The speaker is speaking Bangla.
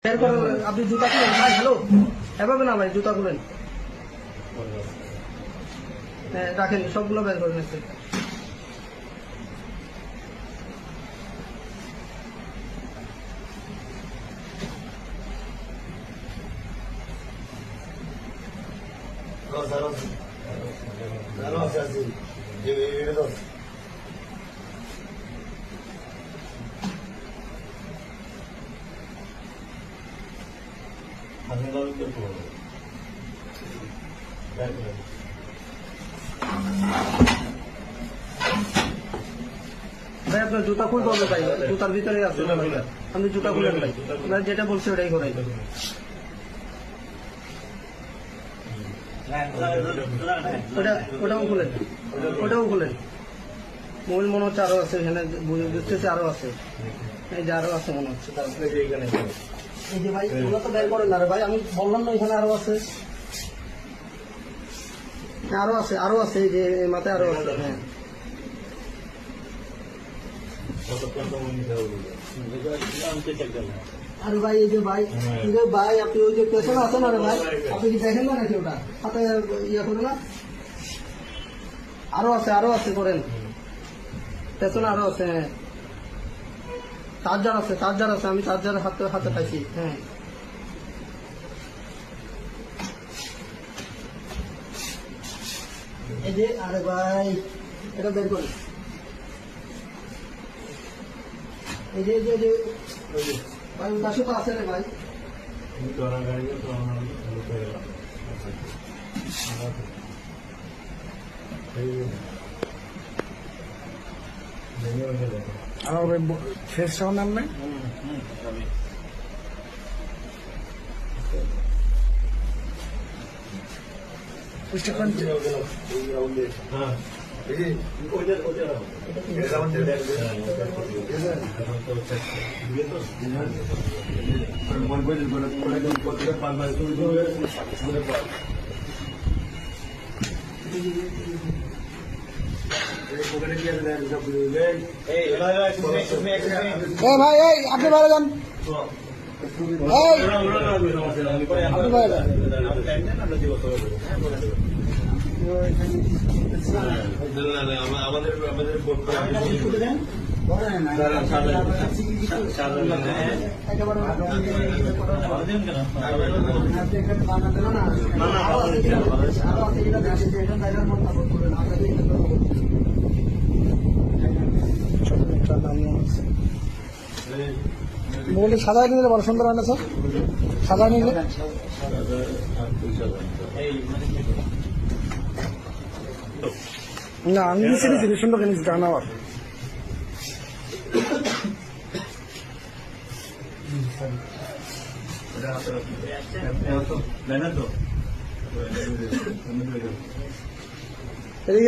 আপনি জুতা খুলেন ভাই। হ্যালো, এভাবে না ভাই, জুতা খুলেন। হ্যাঁ রাখেন, সবগুলো বের করে নিচ্ছে। ভাই আপনার জুতা খুলতে হবে ভাই, জুতার ভিতরে আছে। আপনি জুতা খুলেন ভাই, আপনার যেটা বলছে ওটাই করাই। ওটাও খুলেন, ওটাও খুলেন। মোবাইল মনে হচ্ছে আরো আছে এখানে, বুঝতেছে আরো আছে। এই যে আরো আছে মনে হচ্ছে। এই যে ভাই ওগুলো তো বের করেন না রে ভাই, আমি বললাম না এখানে আরো আছে। আরো আছে, আরো আছে, এই যে মাথায় আরো আছে। হ্যাঁ আরে ভাই, এই যে ভাই, এই যে ভাই আপনি ওই যে পেছনে আছেন না রে ভাই, আপনি কি দেখেন না নাকি ওটা হাতে ইয়ে করে না? আরো আছে, আরো আছে, করেন। পেছনে আরো আছে। হ্যাঁ চার্জার আছে, চার্জার আছে, আমি চার্জার হাতে হাতে পাইছি। হ্যাঁ এই যে, আরে ভাই এটা বের করেন। এই যে ভাই উদাসী তো আছে রে ভাই। আর ফেস নাম নাই ভাই, এই আপনি বাইরে যান। আপনি বাইরে যান। মোবাইলটা সাজায় নিলে বড় সুন্দর হয় না স্যার? সাজায় নিলে না, আমি নিচে নিচ্ছি সুন্দর নিচ্ছি টাকা নেওয়ার। এদিকে